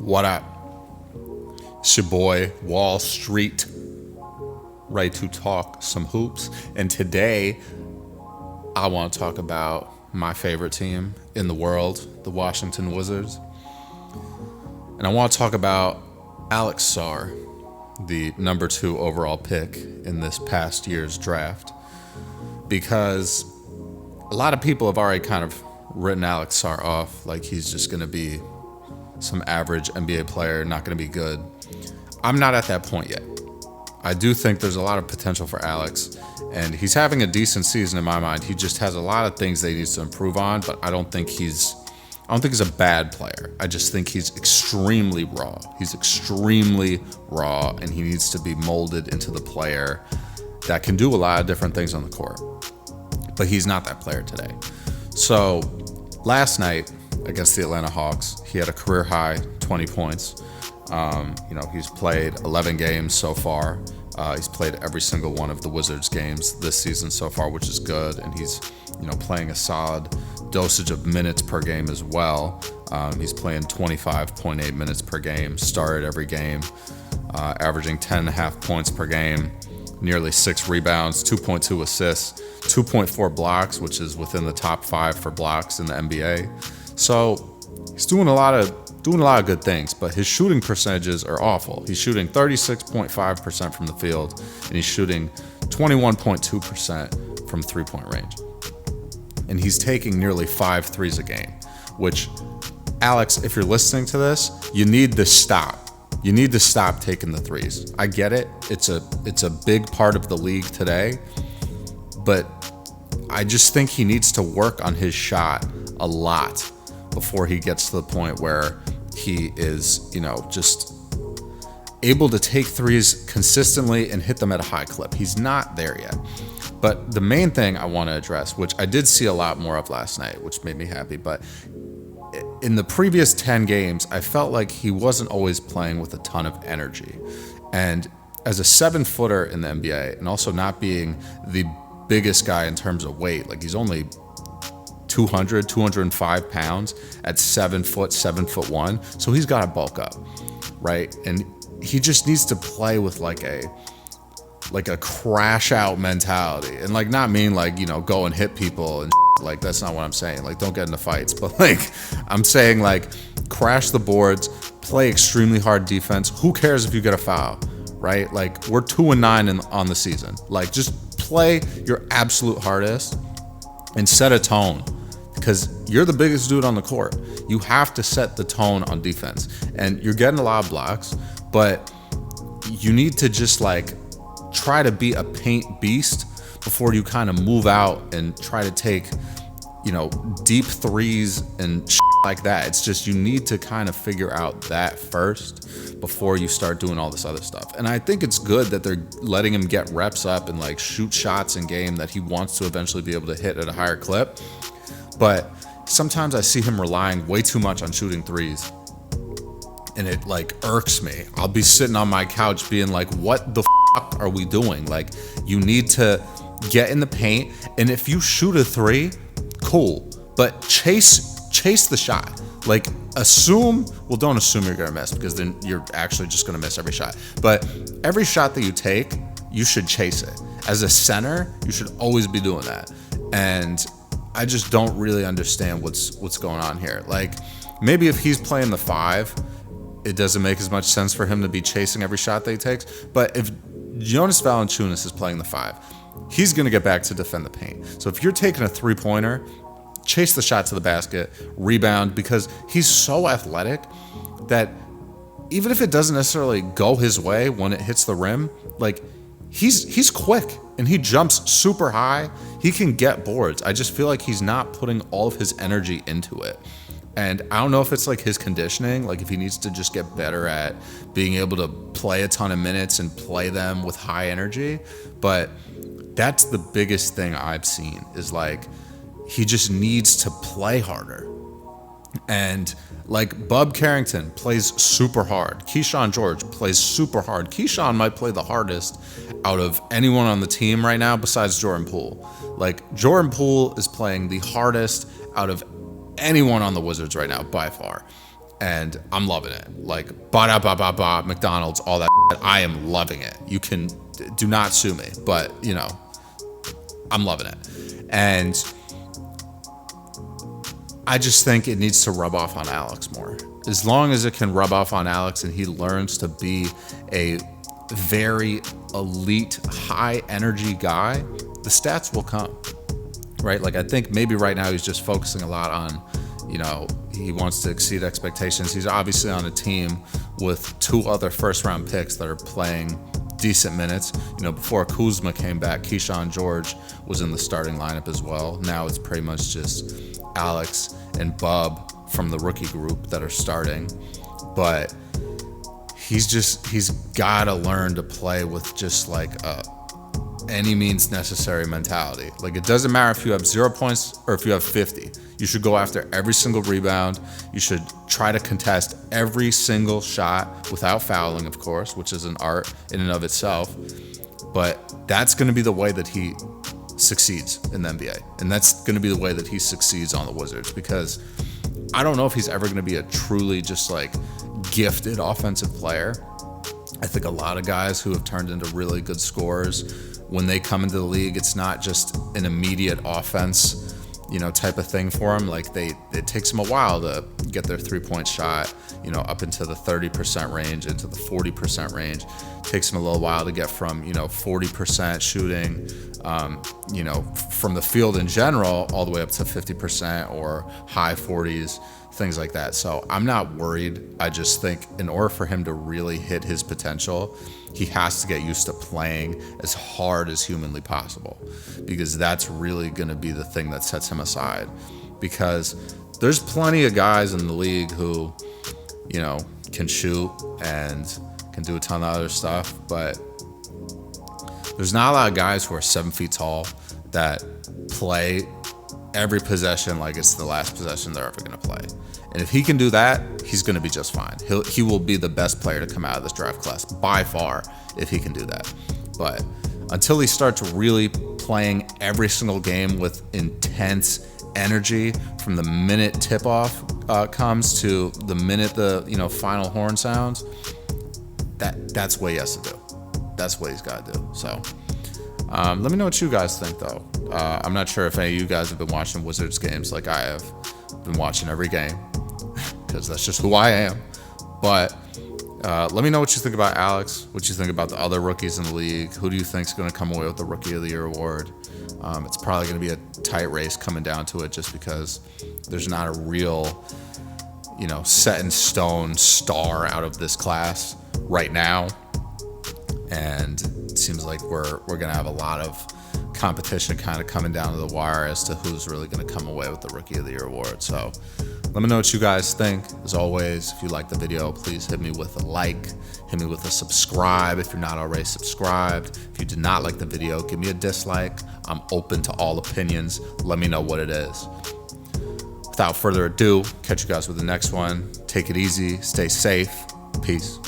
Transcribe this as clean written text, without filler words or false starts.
What up? It's your boy, Wall Street, ready to talk some hoops. And today, I want to talk about my favorite team in the world, the Washington Wizards. And I want to talk about Alex Sarr, the number 2 overall pick in this past year's draft, because a lot of people have already kind of written Alex Sarr off like he's just going to be some average NBA player, not going to be good. I'm not at that point yet. I do think there's a lot of potential for Alex, and he's having a decent season in my mind. He just has a lot of things that he needs to improve on, but I don't think he's a bad player. I just think he's extremely raw. He's extremely raw, and he needs to be molded into the player that can do a lot of different things on the court. But he's not that player today. So last night against the Atlanta Hawks, he had a career high 20 points. He's played 11 games so far. He's played every single one of the Wizards games this season so far, which is good. And he's, playing a solid dosage of minutes per game as well. He's playing 25.8 minutes per game, started every game, averaging 10.5 points per game, nearly 6 rebounds, 2.2 assists, 2.4 blocks, which is within the top 5 for blocks in the NBA. So he's doing a lot of good things, but his shooting percentages are awful. He's shooting 36.5% from the field, and he's shooting 21.2% from three-point range. And he's taking nearly 5 threes a game, which, Alex, if you're listening to this, you need to stop. You need to stop taking the threes. I get it. It's a big part of the league today, but I just think he needs to work on his shot a lot before he gets to the point where he is, just able to take threes consistently and hit them at a high clip. He's not there yet. But the main thing I want to address, which I did see a lot more of last night, which made me happy, but in the previous 10 games, I felt like he wasn't always playing with a ton of energy. And as a 7-footer in the NBA, and also not being the biggest guy in terms of weight, like he's only 205 pounds at 7 foot, 7'1", so he's got to bulk up, right? And he just needs to play with like a crash out mentality, and not mean go and hit people and like that's not what I'm saying. Like, don't get into fights, but I'm saying crash the boards, play extremely hard defense. Who cares if you get a foul, right? We're 2-9 on the season. Just play your absolute hardest and set a tone, because you're the biggest dude on the court. You have to set the tone on defense, and you're getting a lot of blocks, but you need to just try to be a paint beast before you kind of move out and try to take, deep threes and like that. It's just, you need to kind of figure out that first before you start doing all this other stuff. And I think it's good that they're letting him get reps up and shoot shots in game that he wants to eventually be able to hit at a higher clip. But sometimes I see him relying way too much on shooting threes, and it irks me. I'll be sitting on my couch being what the fuck are we doing? You need to get in the paint, and if you shoot a 3, cool, but chase the shot. Don't assume you're gonna miss, because then you're actually just gonna miss every shot. But every shot that you take, you should chase it. As a center, you should always be doing that. And I just don't really understand what's going on here. Maybe if he's playing the 5, it doesn't make as much sense for him to be chasing every shot that he takes. But if Jonas Valanciunas is playing the 5, he's going to get back to defend the paint. So if you're taking a 3-pointer, chase the shot to the basket, rebound, because he's so athletic that even if it doesn't necessarily go his way when it hits the rim, he's quick and he jumps super high. He can get boards. I just feel like he's not putting all of his energy into it. And I don't know if it's his conditioning, if he needs to just get better at being able to play a ton of minutes and play them with high energy. But that's the biggest thing I've seen is he just needs to play harder. And Bub Carrington plays super hard. Keyshawn George plays super hard. Keyshawn might play the hardest out of anyone on the team right now besides Jordan Poole. Jordan Poole is playing the hardest out of anyone on the Wizards right now by far. and I'm loving it. Like, McDonald's, all that shit, I am loving it. You can, do not sue me, but, you know, I'm loving it. And I just think it needs to rub off on Alex more. As long as it can rub off on Alex and he learns to be a very elite, high energy guy, the stats will come, right? Like, I think maybe right now he's just focusing a lot on, you know, he wants to exceed expectations. He's obviously on a team with 2 other first-round picks that are playing decent minutes. You know, before Kuzma came back, Keyshawn George was in the starting lineup as well. Now it's pretty much just Alex and Bub from the rookie group that are starting. But he's got to learn to play with just like any means necessary mentality. Like, it doesn't matter if you have 0 points or if you have 50. You should go after every single rebound. You should try to contest every single shot without fouling, of course, which is an art in and of itself. But that's going to be the way that he succeeds in the NBA. And that's going to be the way that he succeeds on the Wizards, because I don't know if he's ever going to be a truly just like gifted offensive player. I think a lot of guys who have turned into really good scorers, when they come into the league, it's not just an immediate offense, you know, type of thing for them. Like, it takes them a while to get their 3-point shot, you know, up into the 30% range, into the 40% range. It takes them a little while to get from, you know, 40% shooting, you know, from the field in general, all the way up to 50% or high 40s, things like that. So I'm not worried. I just think in order for him to really hit his potential, he has to get used to playing as hard as humanly possible, because that's really going to be the thing that sets him aside. Because there's plenty of guys in the league who, you know, can shoot and can do a ton of other stuff, but there's not a lot of guys who are 7 feet tall that play every possession like it's the last possession they're ever going to play. And if he can do that, he's going to be just fine. He will be the best player to come out of this draft class by far if he can do that. But until he starts really playing every single game with intense energy from the minute tip-off comes to the minute the, you know, final horn sounds, that's what he has to do. That's what he's got to do. So let me know what you guys think, though. I'm not sure if any of you guys have been watching Wizards games like I have. Been watching every game, because that's just who I am. But let me know what you think about Alex, what you think about the other rookies in the league. Who do you think is going to come away with the Rookie of the Year award? It's probably going to be a tight race coming down to it, just because there's not a real, you know, set in stone star out of this class right now. And it seems like we're going to have a lot of competition kind of coming down to the wire as to who's really going to come away with the Rookie of the Year award. So let me know what you guys think. As always, if you like the video, please hit me with a like, hit me with a subscribe if you're not already subscribed. If you did not like the video, give me a dislike. I'm open to all opinions. Let me know what it is. Without further ado, catch you guys with the next one. Take it easy, stay safe. Peace.